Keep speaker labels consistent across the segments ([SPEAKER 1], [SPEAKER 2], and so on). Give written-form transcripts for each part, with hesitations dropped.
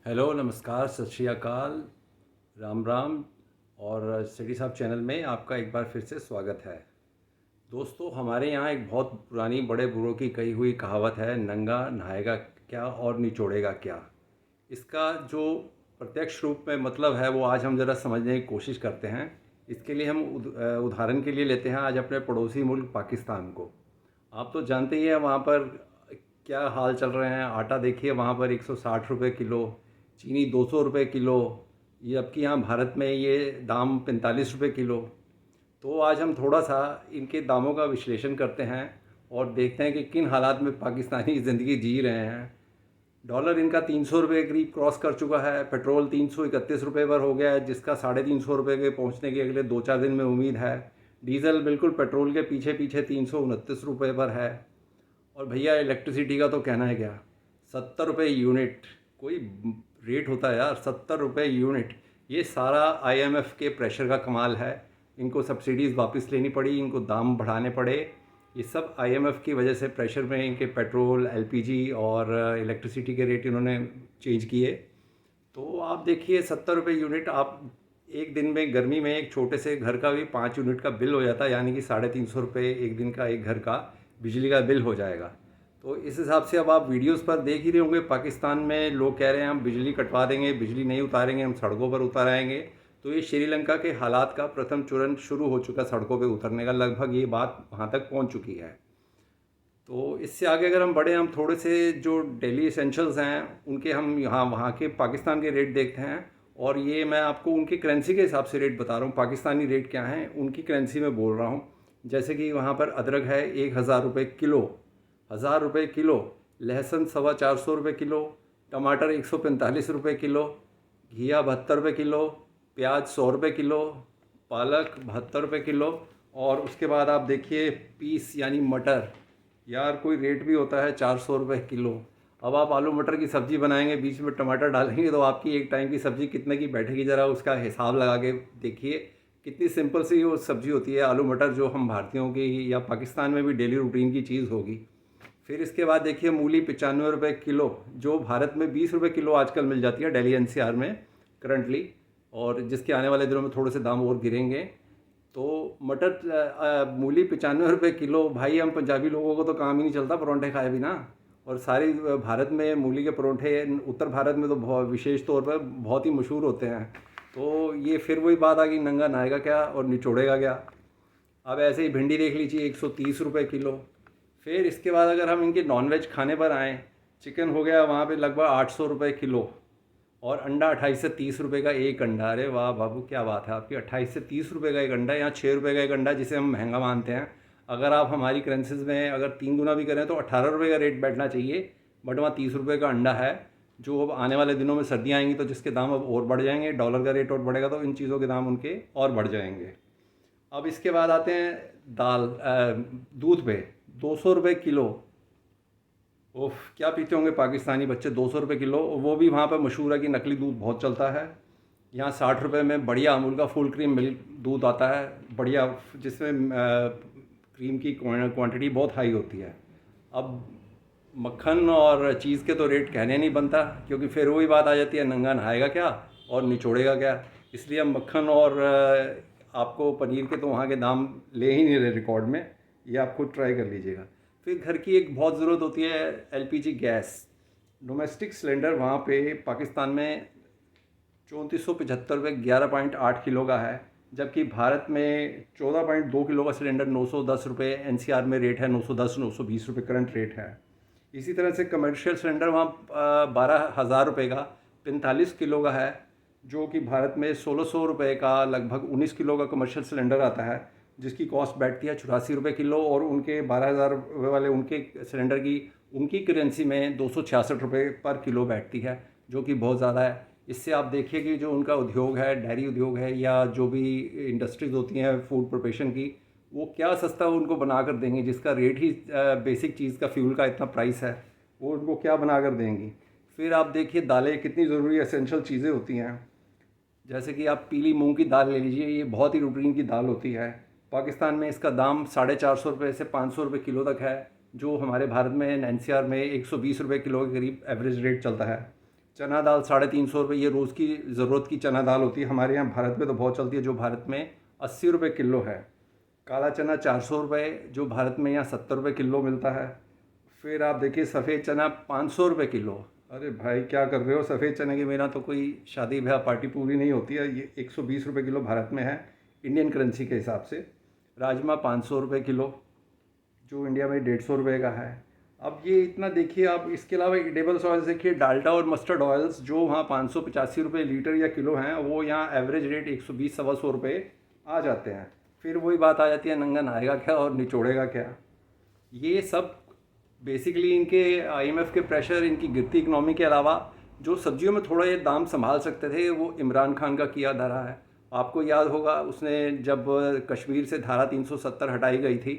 [SPEAKER 1] Hello, नमस्कार, सत श्री अकाल, राम राम। और सिटी साहब चैनल में आपका एक बार फिर से स्वागत है। दोस्तों, हमारे यहाँ एक बहुत पुरानी बड़े बूढ़ों की कही हुई कहावत है, नंगा नहाएगा क्या और निचोड़ेगा क्या। इसका जो प्रत्यक्ष रूप में मतलब है वो आज हम ज़रा समझने की कोशिश करते हैं। इसके लिए हम उदाहरण के लिए लेते हैं आज अपने पड़ोसी मुल्क पाकिस्तान को। आप तो जानते ही हैं वहाँ पर क्या हाल चल रहे हैं। आटा देखिए, वहाँ पर 160 रुपये किलो, चीनी 200 रुपये किलो, जबकि यहाँ भारत में ये दाम 45 रुपये किलो। तो आज हम थोड़ा सा इनके दामों का विश्लेषण करते हैं और देखते हैं कि किन हालात में पाकिस्तानी ज़िंदगी जी रहे हैं। डॉलर इनका 300 रुपये करीब क्रॉस कर चुका है। पेट्रोल 331 रुपये पर हो गया है, जिसका 350 रुपये के पहुंचने की अगले 2-4 दिन में उम्मीद है। डीज़ल बिल्कुल पेट्रोल के पीछे पीछे 329 रुपये पर है। और भैया इलेक्ट्रिसिटी का तो कहना है क्या, 70 रुपये यूनिट। कोई रेट होता है यार, 70 रुपये यूनिट। ये सारा आईएमएफ के प्रेशर का कमाल है। इनको सब्सिडीज़ वापस लेनी पड़ी, इनको दाम बढ़ाने पड़े। ये सब आईएमएफ की वजह से प्रेशर में इनके पेट्रोल, एलपीजी और इलेक्ट्रिसिटी के रेट इन्होंने चेंज किए। तो आप देखिए, 70 रुपये यूनिट। आप एक दिन में गर्मी में एक छोटे से घर का भी 5 यूनिट का बिल हो जाता है, यानी कि 350 रुपये एक दिन का एक घर का बिजली का बिल हो जाएगा। तो इस हिसाब से अब आप वीडियोस पर देख ही रहे होंगे, पाकिस्तान में लोग कह रहे हैं हम बिजली कटवा देंगे, बिजली नहीं उतारेंगे, हम सड़कों पर उतर आएंगे। तो ये श्रीलंका के हालात का प्रथम चरण शुरू हो चुका, सड़कों पर उतरने का लगभग ये बात वहाँ तक पहुँच चुकी है। तो इससे आगे अगर हम बढ़े, हम थोड़े से जो डेली एसेंशियल्स हैं उनके हम यहाँ वहाँ के पाकिस्तान के रेट देखते हैं। और ये मैं आपको उनकी करेंसी के हिसाब से रेट बता रहा हूँ, पाकिस्तानी रेट क्या हैं उनकी करेंसी में बोल रहा हूँ। जैसे कि वहाँ पर अदरक है 1000 रुपये किलो, 1000 रुपये किलो। लहसुन 425 रुपये किलो। टमाटर 145 रुपये किलो। घिया 72 रुपये किलो। प्याज 100 रुपये किलो। पालक 72 रुपये किलो। और उसके बाद आप देखिए पीस यानी मटर, यार कोई रेट भी होता है 400 रुपये किलो। अब आप आलू मटर की सब्ज़ी बनाएंगे, बीच में टमाटर डालेंगे, तो आपकी एक टाइम की सब्ज़ी कितने की बैठेगी, ज़रा उसका हिसाब लगा के देखिए। कितनी सिंपल सी वो सब्ज़ी होती है आलू मटर, जो हम भारतीयों की या पाकिस्तान में भी डेली रूटीन की चीज़ होगी। फिर इसके बाद देखिए मूली 95 रुपये किलो, जो भारत में 20 रुपये किलो आजकल मिल जाती है दिल्ली एनसीआर में करंटली, और जिसके आने वाले दिनों में थोड़े से दाम और गिरेंगे। तो मटर मूली 95 रुपये किलो। भाई हम पंजाबी लोगों को तो काम ही नहीं चलता परोंठे खाए बिना। और सारी भारत में मूली के परोंठे, उत्तर भारत में तो बहुत विशेष तौर पर बहुत ही मशहूर होते हैं। तो ये फिर वही बात आ गई, नंगा नहाएगा क्या और निचोड़ेगा क्या। अब ऐसे ही भिंडी देख लीजिए 130 रुपये किलो। फिर इसके बाद अगर हम इनके नॉनवेज खाने पर आएँ, चिकन हो गया वहाँ पे लगभग 800 रुपये किलो। और अंडा 28 से 30 रुपये का एक अंडा। अरे वाह बाबू, क्या बात है आपकी, 28 से 30 रुपये का एक अंडा। यहाँ 6 रुपये का एक अंडा, जिसे हम महंगा मानते हैं। अगर आप हमारी करेंसीज में अगर 3 गुना भी करें तो 18 रुपये का रेट बैठना चाहिए। बट वहाँ 30 रुपये का अंडा है, जो अब आने वाले दिनों में सर्दियाँ आएंगी तो जिसके दाम अब और बढ़ जाएंगे, डॉलर का रेट और बढ़ेगा तो इन चीज़ों के दाम उनके और बढ़ जाएंगे। अब इसके बाद आते हैं दाल, दूध पे 200 रुपये किलो। ओह, क्या पीते होंगे पाकिस्तानी बच्चे, 200 रुपये किलो। वो भी वहाँ पर मशहूर है कि नकली दूध बहुत चलता है। यहाँ 60 रुपये में बढ़िया अमूल का फुल क्रीम मिल्क दूध आता है, बढ़िया, जिसमें क्रीम की क्वांटिटी बहुत हाई होती है। अब मक्खन और चीज़ के तो रेट कहने नहीं बनता, क्योंकि फिर वही बात आ जाती है, नंगा नहाएगा क्या और निचोड़ेगा क्या। इसलिए हम मक्खन और आपको पनीर के तो वहाँ के दाम ले ही नहीं रहे रिकॉर्ड में। ये आप खुद ट्राई कर लीजिएगा। फिर घर की एक बहुत ज़रूरत होती है एलपीजी गैस। डोमेस्टिक सिलेंडर वहाँ पे पाकिस्तान में 3475 रुपये 11.8 किलो का है, जबकि भारत में 14.2 किलो का सिलेंडर 910 रुपये, एनसीआर में रेट है 910-920 रुपये करंट रेट है। इसी तरह से कमर्शियल सिलेंडर वहाँ 12,000 रुपये का 45 किलो का है, जो कि भारत में 1600 रुपये का लगभग 19 किलो का कमर्शियल सिलेंडर आता है, जिसकी कॉस्ट बैठती है 84 रुपये किलो। और उनके 12,000 रुपये वाले उनके सिलेंडर की उनकी करेंसी में 266 रुपये पर किलो बैठती है, जो कि बहुत ज़्यादा है। इससे आप देखिए कि जो उनका उद्योग है, डेयरी उद्योग है, या जो भी इंडस्ट्रीज़ होती हैं फूड प्रिपरेशन की, वो क्या सस्ता उनको बना कर देंगी, जिसका रेट ही बेसिक चीज़ का फ्यूल का इतना प्राइस है, वो उनको क्या बना कर देंगी। फिर आप देखिए दालें कितनी ज़रूरी एसेंशियल चीज़ें होती हैं। जैसे कि आप पीली मूंग की दाल ले लीजिए, ये बहुत ही रूटीन की दाल होती है। पाकिस्तान में इसका दाम 450 रुपये से 500 रुपये किलो तक है, जो हमारे भारत में एनसीआर में 120 रुपये किलो के करीब एवरेज रेट चलता है। चना दाल 350 रुपये, ये रोज़ की ज़रूरत की चना दाल होती है। हमारे यहाँ भारत में तो बहुत चलती है, जो भारत में 80 रुपये किलो है। काला चना 400 रुपये, जो भारत में यहाँ 70 रुपये किलो मिलता है। फिर आप देखिए सफ़ेद चना 500 रुपये किलो। अरे भाई क्या कर रहे हो, सफ़ेद चने के बिना तो कोई शादी ब्याह पार्टी पूरी नहीं होती है। ये 120 रुपये किलो भारत में है इंडियन करेंसी के हिसाब से। राजमा 500 रुपये किलो, जो इंडिया में 150 रुपये का है। अब ये इतना देखिए आप। इसके अलावा एडिबल्स ऑयल्स देखिए, डाल्डा और मस्टर्ड ऑयल्स जो वहाँ 585 रुपये लीटर या किलो हैं, वो यहाँ एवरेज रेट 120 सवा सौ रुपये आ जाते हैं। फिर वही बात आ जाती है, नंगा नहाएगा क्या और निचोड़ेगा क्या। ये सब बेसिकली इनके आईएमएफ के प्रेशर, इनकी गिरती इकनॉमी के अलावा जो सब्जियों में थोड़ा ये दाम संभाल सकते थे, वो इमरान खान का किया धरा है। आपको याद होगा उसने जब कश्मीर से धारा 370 हटाई गई थी,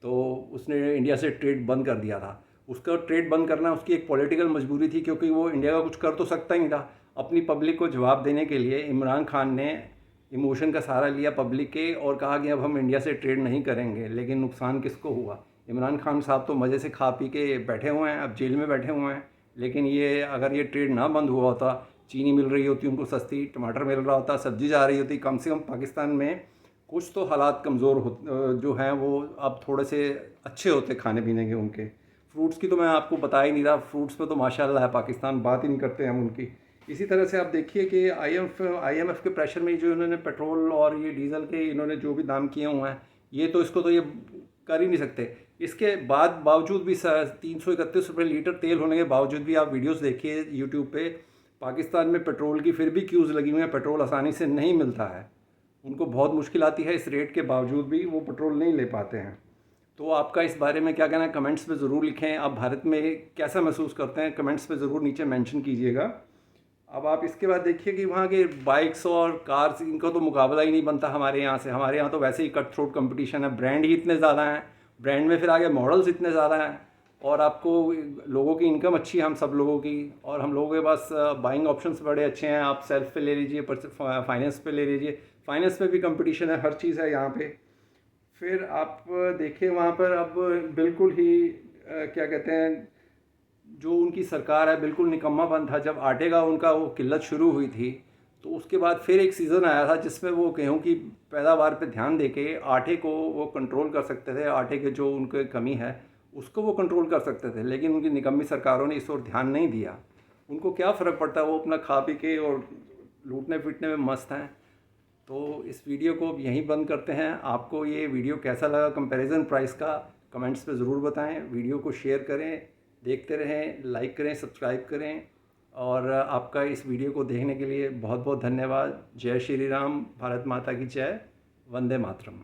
[SPEAKER 1] तो उसने इंडिया से ट्रेड बंद कर दिया था। उसका ट्रेड बंद करना उसकी एक पॉलिटिकल मजबूरी थी, क्योंकि वो इंडिया का कुछ कर तो सकता ही नहीं था। अपनी पब्लिक को जवाब देने के लिए इमरान खान ने इमोशन का सहारा लिया पब्लिक के, और कहा कि अब हम इंडिया से ट्रेड नहीं करेंगे। लेकिन नुकसान किसको हुआ? इमरान खान साहब तो मज़े से खा पी के बैठे हुए हैं, अब जेल में बैठे हुए हैं। लेकिन ये अगर ये ट्रेड ना बंद हुआ होता, चीनी मिल रही होती उनको सस्ती, टमाटर मिल रहा होता, सब्जी जा रही होती, कम से कम पाकिस्तान में कुछ तो हालात कमज़ोर हो जो हैं वो अब थोड़े से अच्छे होते खाने पीने के उनके। फ्रूट्स की तो मैं आपको बता ही नहीं रहा, फ्रूट्स में तो माशाल्लाह है पाकिस्तान, बात ही नहीं करते हम उनकी। इसी तरह से आप देखिए कि आईएमएफ के प्रेशर में जो इन्होंने पेट्रोल और ये डीज़ल के इन्होंने जो भी दाम किए हुए हैं, ये तो इसको तो ये कर ही नहीं सकते। इसके बावजूद भी 331 रुपये लीटर तेल होने के बावजूद भी आप वीडियोस देखिए यूट्यूब पे, पाकिस्तान में पेट्रोल की फिर भी क्यूज़ लगी हुई हैं। पेट्रोल आसानी से नहीं मिलता है, उनको बहुत मुश्किल आती है। इस रेट के बावजूद भी वो पेट्रोल नहीं ले पाते हैं। तो आपका इस बारे में क्या कहना है, कमेंट्स में ज़रूर लिखें। आप भारत में कैसा महसूस करते हैं, कमेंट्स में ज़रूर नीचे मेंशन कीजिएगा। अब आप इसके बाद देखिए कि वहाँ के बाइक्स और कार्स, इनका तो मुकाबला ही नहीं बनता हमारे यहाँ से। हमारे यहाँ तो वैसे ही कट थ्रोट कंपटीशन है, ब्रांड ही इतने ज़्यादा हैं, ब्रांड में फिर आगे मॉडल्स इतने ज़्यादा हैं, और आपको लोगों की इनकम अच्छी है, हम सब लोगों की, और हम लोगों के पास बाइंग ऑप्शंस बड़े अच्छे हैं। आप सेल्फ पे ले लीजिए, फाइनेंस पे ले लीजिए, फाइनेंस में भी कंपटीशन है, हर चीज़ है यहाँ पे। फिर आप देखिए वहाँ पर अब बिल्कुल ही क्या कहते हैं, जो उनकी सरकार है बिल्कुल निकम्मापन था। जब आटे का उनका वो किल्लत शुरू हुई थी, तो उसके बाद फिर एक सीज़न आया था जिसमें वो गेहूं की पैदावार पे ध्यान देके आटे को वो कंट्रोल कर सकते थे। आटे के जो उनके कमी है उसको वो कंट्रोल कर सकते थे, लेकिन उनकी निकम्मी सरकारों ने इस ओर ध्यान नहीं दिया। उनको क्या फ़र्क पड़ता है, वो अपना खा पी के और लूटने फिटने में मस्त हैं। तो इस वीडियो को अब यहीं बंद करते हैं। आपको ये वीडियो कैसा लगा कंपैरिजन प्राइस का, कमेंट्स पे ज़रूर बताएं। वीडियो को शेयर करें, देखते रहें, लाइक करें, सब्सक्राइब करें। और आपका इस वीडियो को देखने के लिए बहुत बहुत धन्यवाद। जय श्री राम, भारत माता की जय, वंदे मातरम।